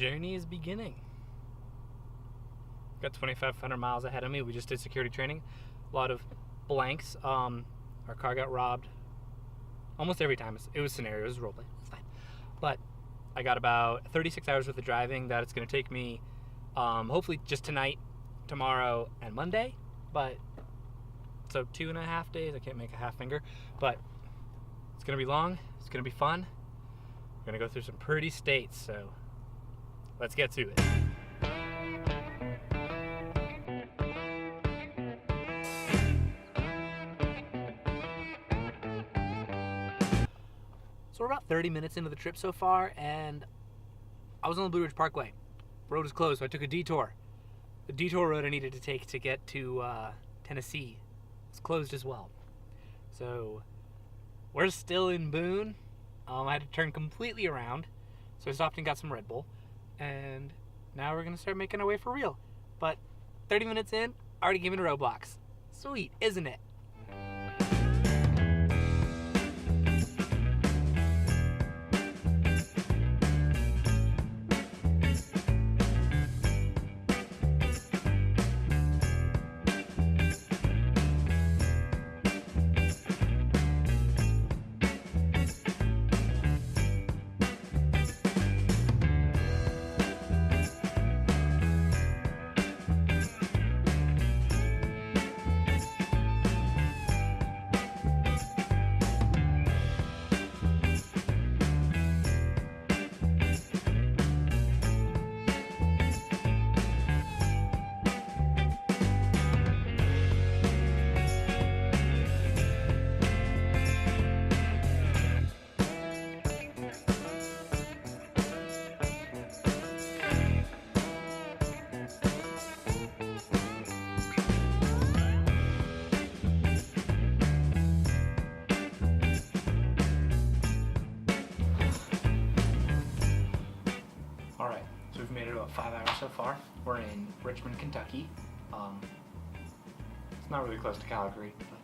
journey is beginning. Got 2,500 miles ahead of me. We just did security training. A lot of blanks. Our car got robbed. Almost every time. It was scenario. It was roleplay. It's fine. But I got about 36 hours worth of driving that it's going to take me, hopefully just tonight, tomorrow, and Monday. But, so 2.5 days. I can't make a half finger. But it's going to be long. It's going to be fun. We're going to go through some pretty states. So let's get to it. So we're about 30 minutes into the trip so far, and I was on the Blue Ridge Parkway. Road was closed, so I took a detour. The detour road I needed to take to get to Tennessee was closed as well. So we're still in Boone. I had to turn completely around, so I stopped and got some Red Bull, and now we're going to start making our way for real. But 30 minutes in, already giving roadblocks. Sweet, isn't it? Alright, so we've made it about 5 hours so far. We're in Richmond, Kentucky. It's not really close to Calgary, but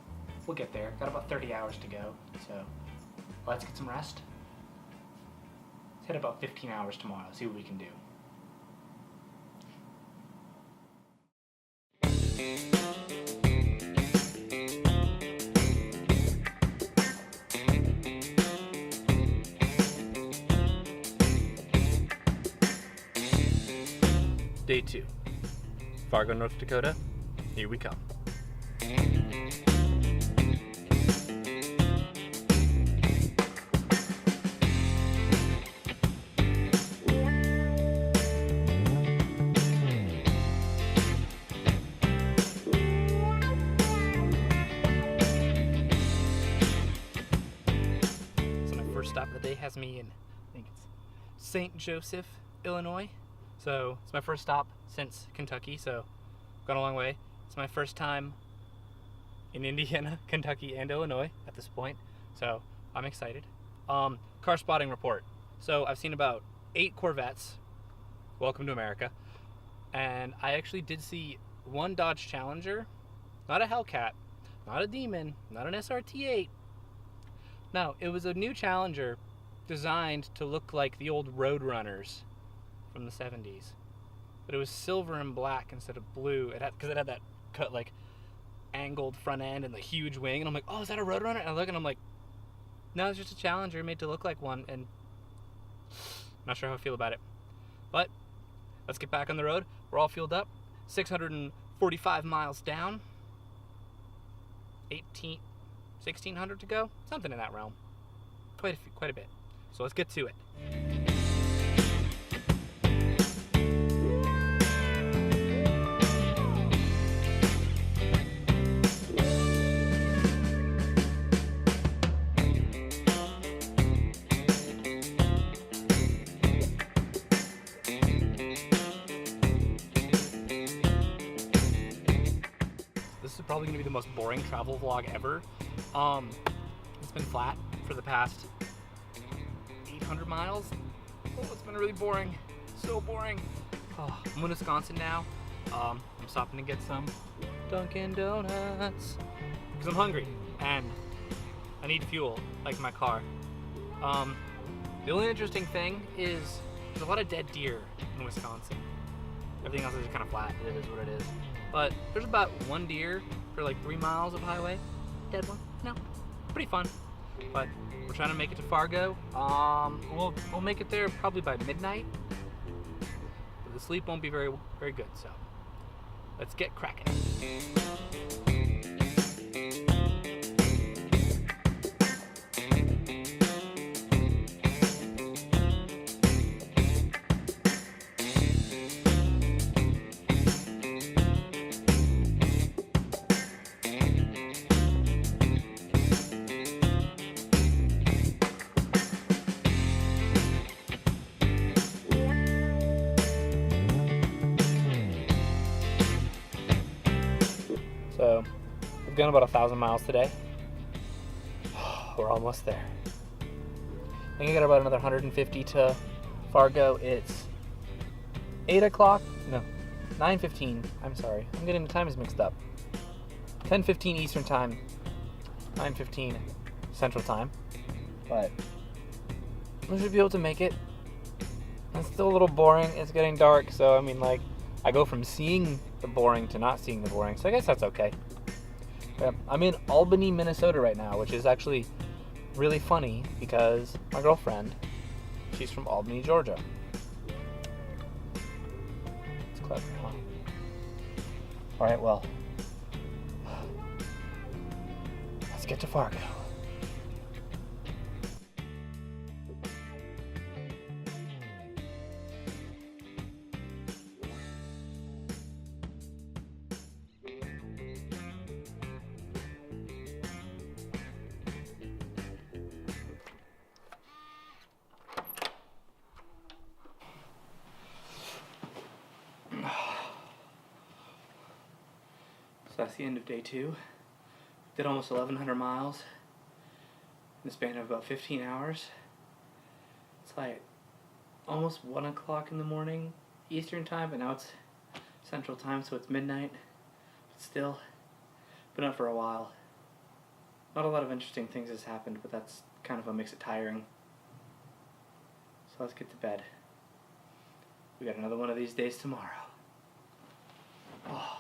we'll get there. Got about 30 hours to go, so let's get some rest. Let's hit about 15 hours tomorrow, see what we can do. Day 2. Fargo, North Dakota. Here we come. So my first stop of the day has me in, I think it's St. Joseph, Illinois. So it's my first stop since Kentucky, so gone a long way. It's my first time in Indiana, Kentucky, and Illinois at this point, so I'm excited. Car spotting report. So I've seen about 8 Corvettes. Welcome to America. And I actually did see one Dodge Challenger, not a Hellcat, not a Demon, not an SRT8. No, it was a new Challenger designed to look like the old Roadrunners from the 70s, but it was silver and black instead of blue. Because it had that cut, like, angled front end and the huge wing, and I'm like, oh, is that a Roadrunner? And I look and I'm like, no, it's just a Challenger made to look like one, and not sure how I feel about it. But let's get back on the road. We're all fueled up. 645 miles down. 1,600 to go, something in that realm. Quite a bit. So let's get to it. This is probably going to be the most boring travel vlog ever. It's been flat for the past 800 miles. Oh, it's been really boring. So boring. Oh, I'm in Wisconsin now. I'm stopping to get some Dunkin' Donuts because I'm hungry and I need fuel, like my car. The only interesting thing is There's a lot of dead deer in Wisconsin. Everything else is just kind of flat. It is what it is. But there's about one deer for like 3 miles of highway. Dead one. No, pretty fun. But we're trying to make it to Fargo. We'll make it there probably by midnight. But the sleep won't be very good. So let's get cracking. So we've gone about 1,000 miles today. We're almost there. I think I got about another 150 to Fargo. It's 8 o'clock. No, 9:15. I'm sorry. I'm getting the times mixed up. 10:15 Eastern Time. 9:15 Central Time. But we should be able to make it. It's still a little boring. It's getting dark. So I mean, like, I go from seeing the boring to not seeing the boring, so I guess that's okay. Yeah, I'm in Albany, Minnesota right now, which is actually really funny because my girlfriend, she's from Albany, Georgia. It's clever, huh? Alright, well, let's get to Fargo. So that's the end of day 2. Did almost 1,100 miles in the span of about 15 hours. It's like almost 1 o'clock in the morning Eastern Time, but now it's Central Time, so it's midnight. But still, been up for a while. Not a lot of interesting things has happened, but that's kind of what makes it tiring. So let's get to bed. We got another one of these days tomorrow. Oh.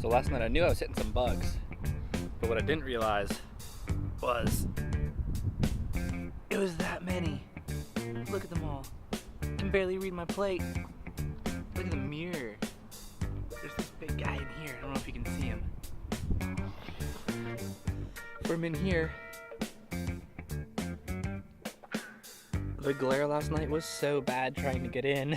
So last night I knew I was hitting some bugs, but what I didn't realize was it was that many. Look at them all. I can barely read my plate. Look at the mirror. There's this big guy in here. I don't know if you can see him. From in here, the glare last night was so bad trying to get in.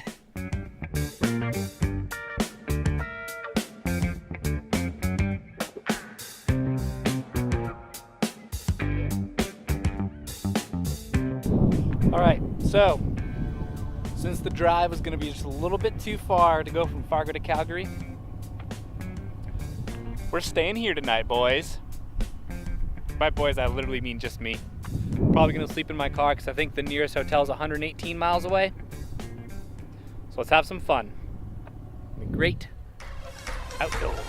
Alright, so since the drive was going to be just a little bit too far to go from Fargo to Calgary, we're staying here tonight, boys. By boys, I literally mean just me. Probably going to sleep in my car because I think the nearest hotel is 118 miles away. So let's have some fun. It'll be great outdoors.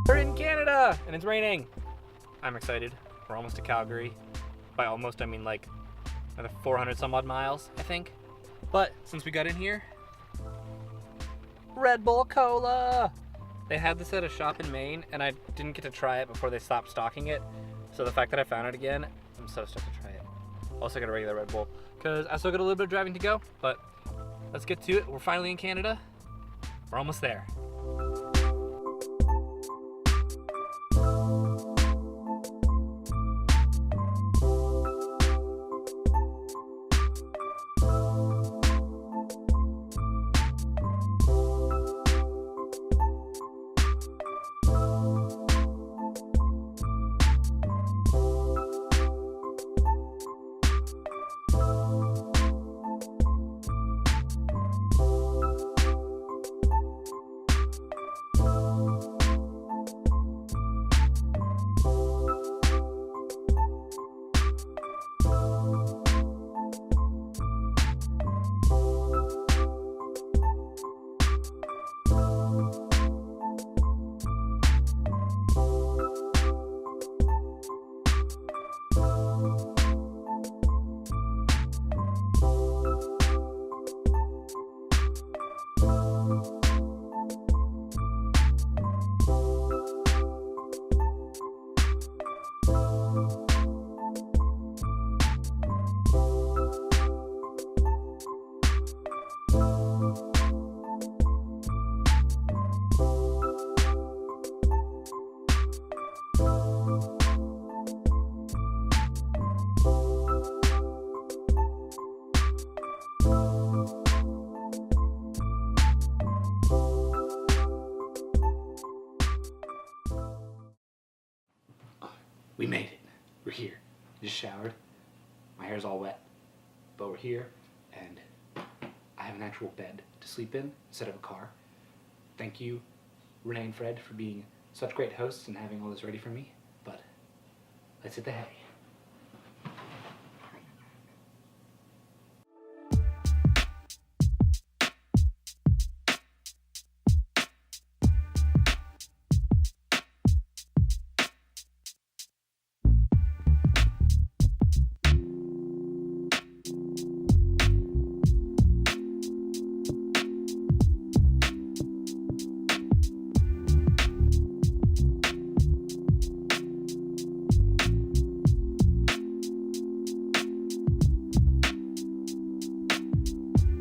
We're in Canada and it's raining. I'm excited. We're almost to Calgary. By almost, I mean like another 400 some odd miles, I think. But since we got in here, Red Bull Cola. They had this at a shop in Maine and I didn't get to try it before they stopped stocking it. So the fact that I found it again, I'm so stoked to try it. Also got a regular Red Bull because I still got a little bit of driving to go, but let's get to it. We're finally in Canada. We're almost there. We made it. We're here. Just showered. My hair's all wet. But we're here, and I have an actual bed to sleep in instead of a car. Thank you, Renee and Fred, for being such great hosts and having all this ready for me. But let's hit the hay.